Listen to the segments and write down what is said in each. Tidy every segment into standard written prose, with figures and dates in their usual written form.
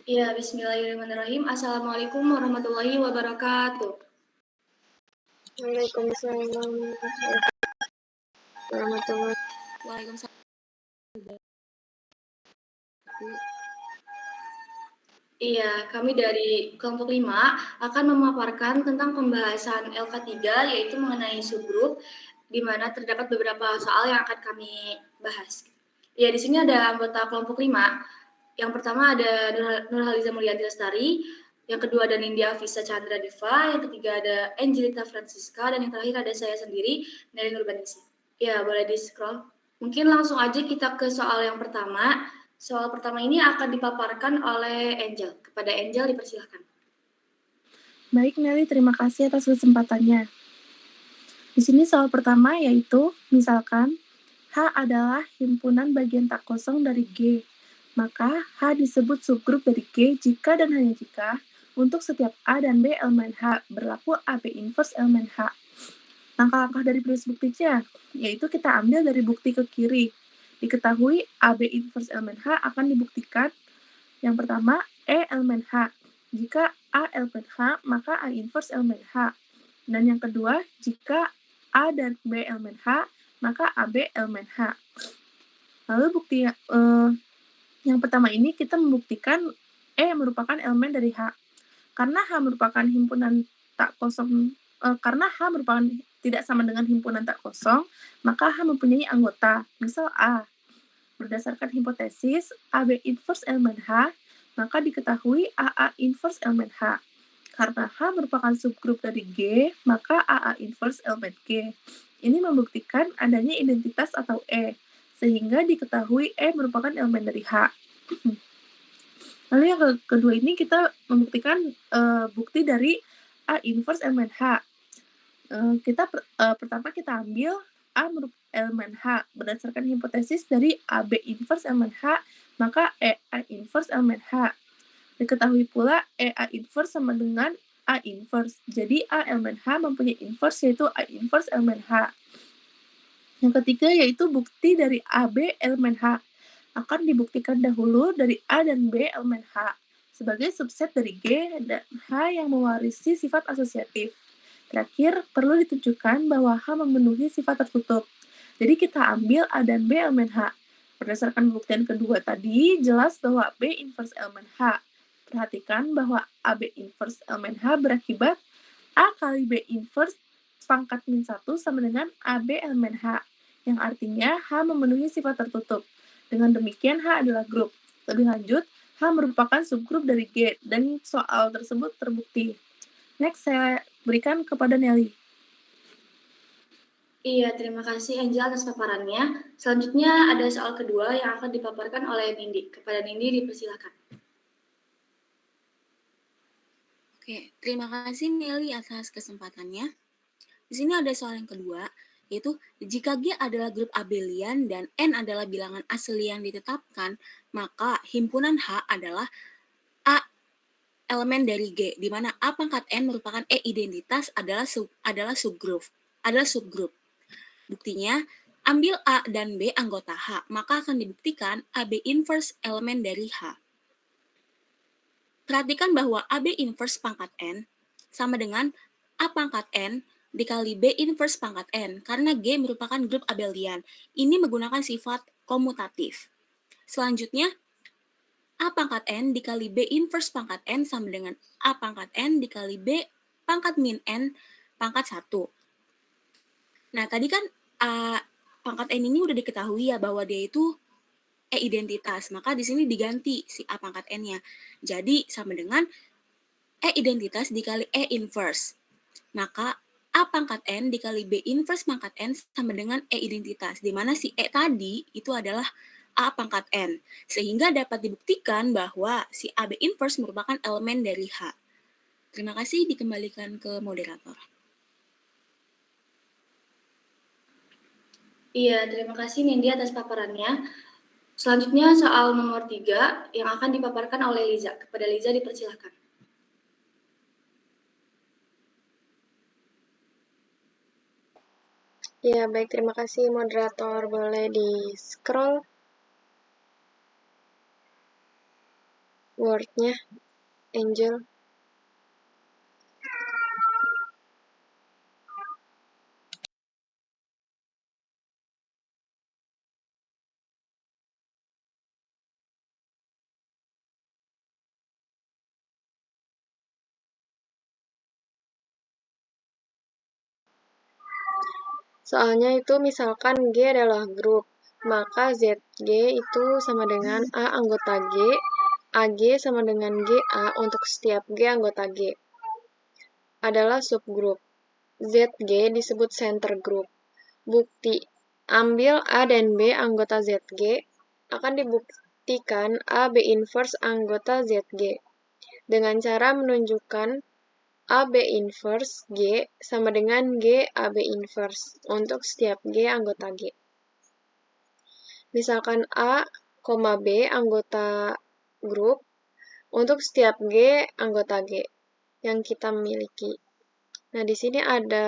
Ya, bismillahirrahmanirrahim. Assalamualaikum warahmatullahi wabarakatuh. Waalaikumsalam warahmatullahi. Waalaikumsalam. Iya, kami dari kelompok 5 akan memaparkan tentang pembahasan LK3, yaitu mengenai subgrup, di mana terdapat beberapa soal yang akan kami bahas. Ya, di sini ada anggota kelompok 5. Yang pertama ada Nurhaliza Mulyanti Lestari, yang kedua ada Nindya Afisa Chandra Diva, yang ketiga ada Angelita Francisca, dan yang terakhir ada saya sendiri, Nelly Nurbanisi. Ya, boleh di-scroll. Mungkin langsung aja kita ke soal yang pertama. Soal pertama ini akan dipaparkan oleh Angel. Kepada Angel dipersilahkan. Baik Nelly, terima kasih atas kesempatannya. Di sini soal pertama yaitu, misalkan H adalah himpunan bagian tak kosong dari G. Maka H disebut subgrup dari G jika dan hanya jika untuk setiap A dan B elemen H berlaku AB inverse elemen H. Langkah-langkah dari penulis buktinya, yaitu kita ambil dari bukti ke kiri. Diketahui AB inverse elemen H akan dibuktikan yang pertama, E elemen H. Jika A elemen H, maka A inverse elemen H. Dan yang kedua, jika A dan B elemen H, maka AB elemen H. Lalu bukti yang pertama ini kita membuktikan E merupakan elemen dari H. Karena H merupakan himpunan tak kosong, karena H merupakan tidak sama dengan himpunan tak kosong, maka H mempunyai anggota. Misal A. Berdasarkan hipotesis AB inverse elemen H, maka diketahui AA inverse elemen H. Karena H merupakan subgrup dari G, maka AA inverse elemen G. Ini membuktikan adanya identitas atau E, sehingga diketahui E merupakan elemen dari H. Lalu yang kedua ini kita membuktikan bukti dari A inverse elemen H. Pertama kita ambil A merupakan elemen H. Berdasarkan hipotesis dari AB inverse elemen H, maka EA inverse elemen H. Diketahui pula EA inverse sama dengan A inverse. Jadi A elemen H mempunyai inverse yaitu A inverse elemen H. Yang ketiga yaitu bukti dari AB elemen H. Akan dibuktikan dahulu dari A dan B elemen H sebagai subset dari G dan H yang mewarisi sifat asosiatif. Terakhir, perlu ditunjukkan bahwa H memenuhi sifat tertutup. Jadi kita ambil A dan B elemen H. Berdasarkan pembuktian kedua tadi, jelas bahwa B inverse elemen H. Perhatikan bahwa AB inverse elemen H berakibat A kali B inverse pangkat min 1 sama dengan AB elemen H, yang artinya H memenuhi sifat tertutup. Dengan demikian H adalah grup. Lebih lanjut, H merupakan subgrup dari G, dan soal tersebut terbukti. Next, saya berikan kepada Nelly. Iya, terima kasih Angel atas paparannya. Selanjutnya ada soal kedua yang akan dipaparkan oleh Nindi. Kepada Nindi dipersilakan. Oke, terima kasih Nelly atas kesempatannya. Di sini ada soal yang kedua, yaitu jika G adalah grup abelian dan N adalah bilangan asli yang ditetapkan, maka himpunan H adalah A elemen dari G, di mana A pangkat N merupakan E identitas adalah subgrup. Buktinya, ambil A dan B anggota H, maka akan dibuktikan AB inverse elemen dari H. Perhatikan bahwa AB inverse pangkat N sama dengan A pangkat N dikali B inverse pangkat N, karena G merupakan grup abelian. Ini menggunakan sifat komutatif. Selanjutnya, A pangkat N dikali B inverse pangkat N sama dengan A pangkat N dikali B pangkat min N pangkat 1. Nah, tadi kan A pangkat N ini udah diketahui ya bahwa dia itu E identitas, maka di sini diganti si A pangkat N-nya. Jadi sama dengan E identitas dikali E inverse. Maka A pangkat N dikali B inverse pangkat N sama dengan E identitas, di mana si E tadi itu adalah A pangkat N. Sehingga dapat dibuktikan bahwa si AB inverse merupakan elemen dari H. Terima kasih, dikembalikan ke moderator. Iya, terima kasih Nindi atas paparannya. Selanjutnya soal nomor 3 yang akan dipaparkan oleh Liza. Kepada Liza dipersilakan. Ya, baik, terima kasih moderator. Boleh di-scroll. word-nya, Angel. Soalnya itu misalkan G adalah grup, maka ZG itu sama dengan A anggota G, AG sama dengan GA untuk setiap G anggota G. Adalah subgrup. ZG disebut center group. Bukti, ambil A dan B anggota ZG, akan dibuktikan A B inverse anggota ZG. Dengan cara menunjukkan AB inverse G sama dengan G AB inverse untuk setiap G anggota G. Misalkan A, B anggota grup untuk setiap G anggota G yang kita miliki. Nah, di sini ada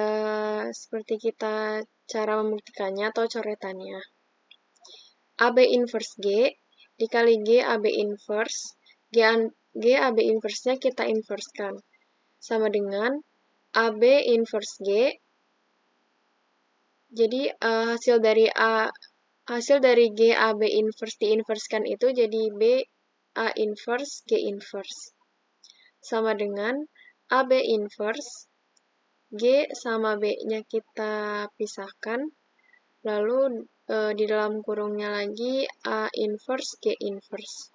seperti kita cara membuktikannya atau coretannya. AB inverse G dikali G AB inverse, G AB inverse-nya kita inverse-kan. Sama dengan AB inverse G. Jadi hasil dari G AB inverse diinverskan itu jadi B A inverse G inverse. Sama dengan AB inverse G sama B-nya kita pisahkan. Lalu di dalam kurungnya lagi A inverse G inverse.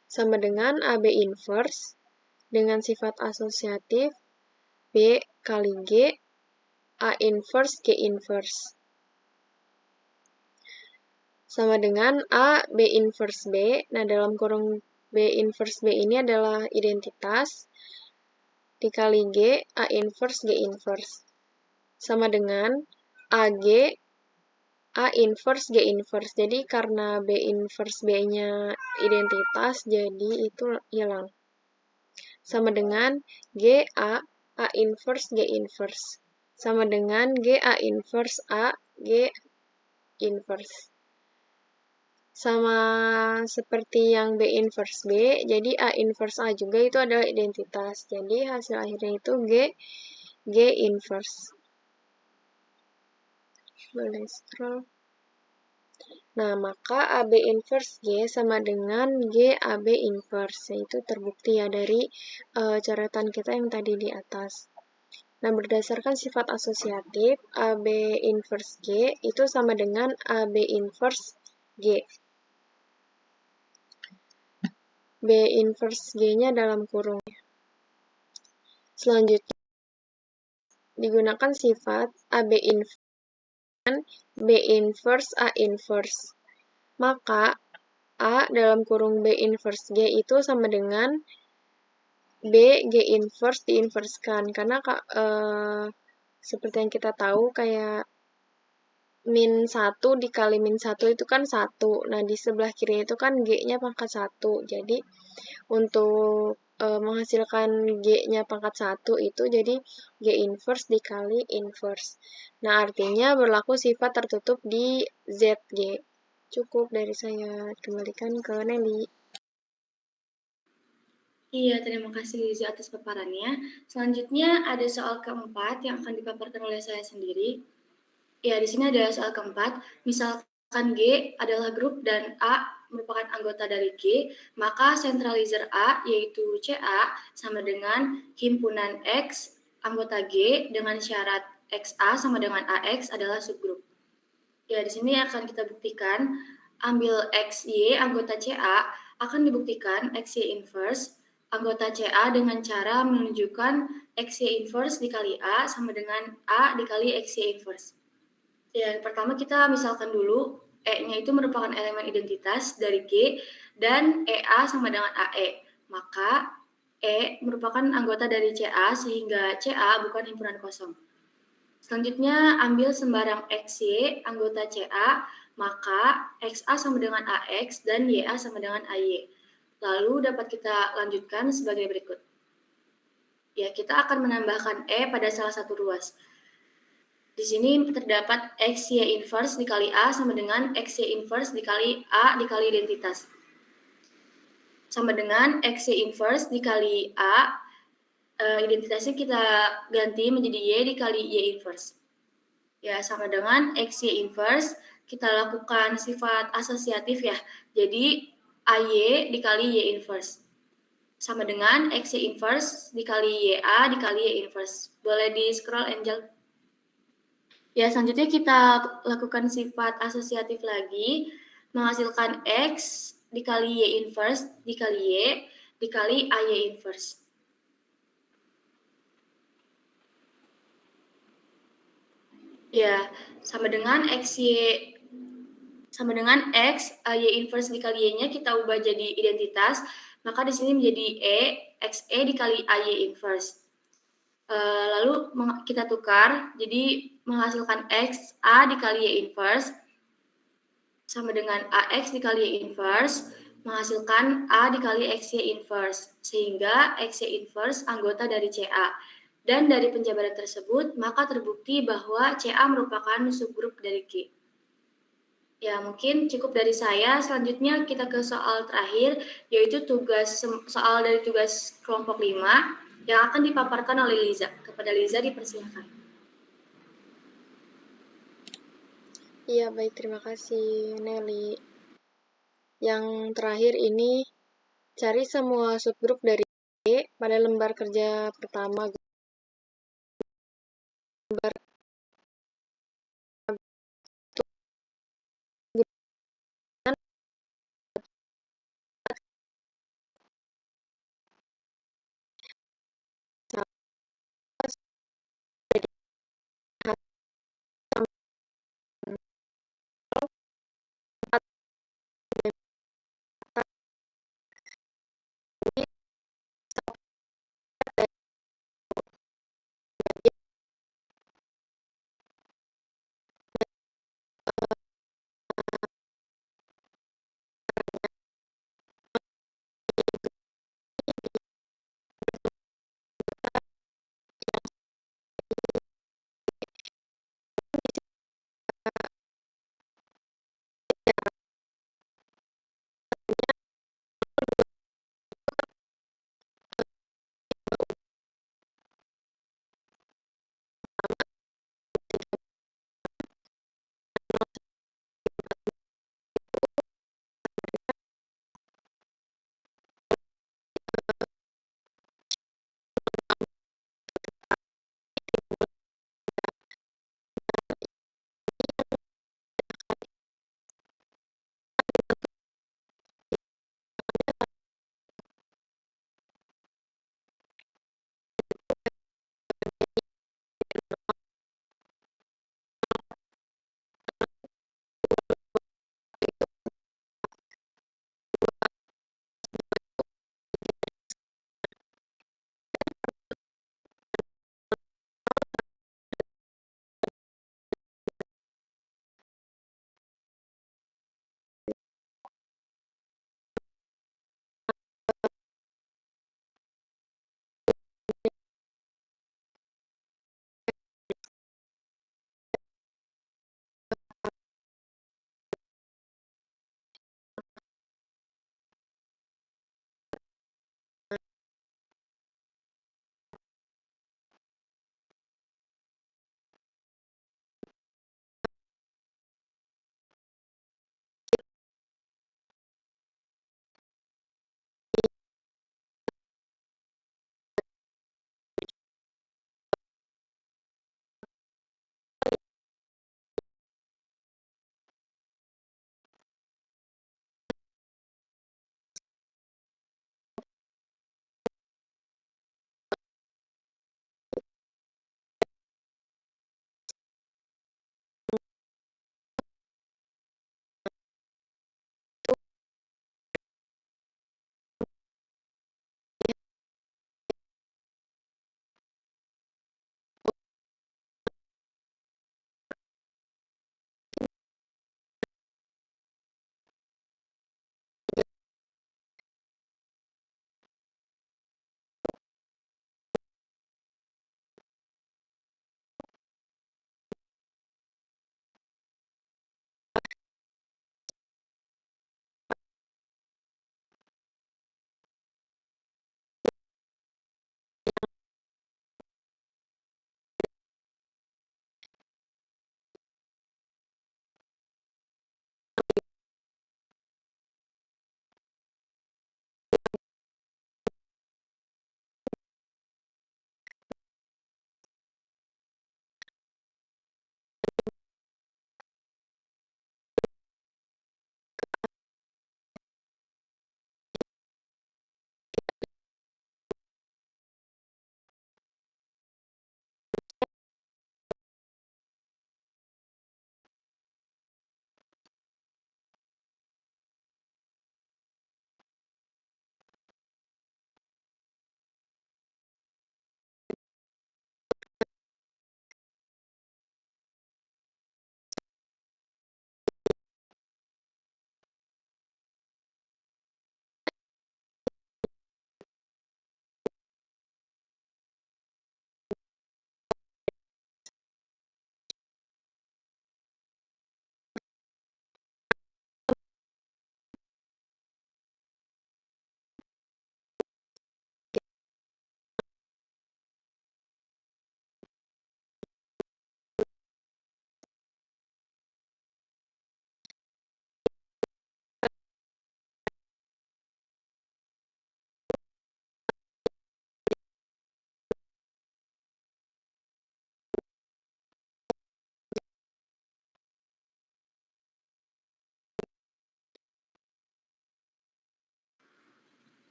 Sama dengan AB inverse dengan sifat asosiatif B kali G A inverse G inverse. Sama dengan A B inverse B. Nah, dalam kurung B inverse B ini adalah identitas dikali G A inverse G inverse. Sama dengan AG A inverse G inverse. Jadi karena B inverse B-nya identitas, jadi itu hilang. Sama dengan GA A inverse G inverse. Sama dengan GA inverse A G inverse. Sama seperti yang B inverse B, jadi A inverse A juga itu adalah identitas. Jadi hasil akhirnya itu G inverse. Boleh scroll. Nah, maka AB inverse G sama dengan G AB inverse, yaitu terbukti ya dari coretan kita yang tadi di atas. Nah, berdasarkan sifat asosiatif, AB inverse G itu sama dengan AB inverse G. B inverse G-nya dalam kurung. Selanjutnya, digunakan sifat AB inverse dan B inverse A inverse. Maka A dalam kurung B inverse G itu sama dengan B G inverse diinverskan. Karena seperti yang kita tahu kayak min 1 dikali min 1 itu kan 1. Nah, di sebelah kiri itu kan G-nya pangkat 1. Jadi, untuk menghasilkan G-nya pangkat 1 itu jadi G inverse dikali inverse. Nah, artinya berlaku sifat tertutup di ZG. Cukup dari saya. Kembalikan ke Nelly. Iya, terima kasih Liza atas paparannya. Selanjutnya ada soal keempat yang akan dipaparkan oleh saya sendiri. Ya, di sini ada soal keempat. Misalkan G adalah grup dan A merupakan anggota dari G, maka centralizer A yaitu CA sama dengan himpunan X anggota G dengan syarat XA sama dengan AX adalah subgrup. Ya, di sini akan kita buktikan ambil XY anggota CA akan dibuktikan XY inverse anggota CA dengan cara menunjukkan XY inverse dikali A sama dengan A dikali XY inverse. Ya, pertama kita misalkan dulu E-nya itu merupakan elemen identitas dari G dan EA sama dengan AE. Maka E merupakan anggota dari CA sehingga CA bukan himpunan kosong. Selanjutnya ambil sembarang XY anggota CA, maka XA sama dengan AX dan YA sama dengan AY. Lalu dapat kita lanjutkan sebagai berikut. Ya, kita akan menambahkan E pada salah satu ruas. Di sini terdapat XY inverse dikali A sama dengan XY inverse dikali A dikali identitas. sama dengan XY inverse dikali A, identitasnya kita ganti menjadi Y dikali Y inverse. Ya, sama dengan XY inverse, kita lakukan sifat asosiatif ya. Jadi, AY dikali Y inverse. Sama dengan XY inverse dikali YA dikali Y inverse. Boleh di-scroll, Angel? Ya, selanjutnya kita lakukan sifat asosiatif lagi, menghasilkan X dikali Y inverse dikali Y dikali AY inverse. Ya, sama dengan XY sama dengan X, Y inverse dikali Y-nya kita ubah jadi identitas, maka di sini menjadi XE dikali AY inverse. Lalu kita tukar, jadi menghasilkan X A dikali Y inverse, sama dengan AX dikali Y inverse, menghasilkan A dikali XY inverse, sehingga XY inverse anggota dari CA. Dan dari penjabaran tersebut, maka terbukti bahwa CA merupakan subgrup dari G. Ya, mungkin cukup dari saya. Selanjutnya kita ke soal terakhir, yaitu soal dari tugas kelompok 5 yang akan dipaparkan oleh Liza. Kepada Liza dipersilakan. Iya, baik, terima kasih, Nelly. Yang terakhir ini, cari semua subgrup dari G pada lembar kerja pertama. Gambar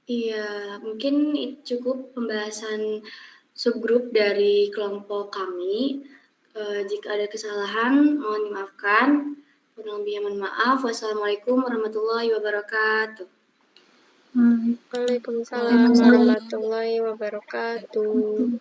Iya, mungkin cukup pembahasan subgrup dari kelompok kami. Jika ada kesalahan, mohon dimaafkan. Kurang lebihnya mohon maaf. Wassalamualaikum warahmatullahi wabarakatuh. Waalaikumsalam warahmatullahi wabarakatuh.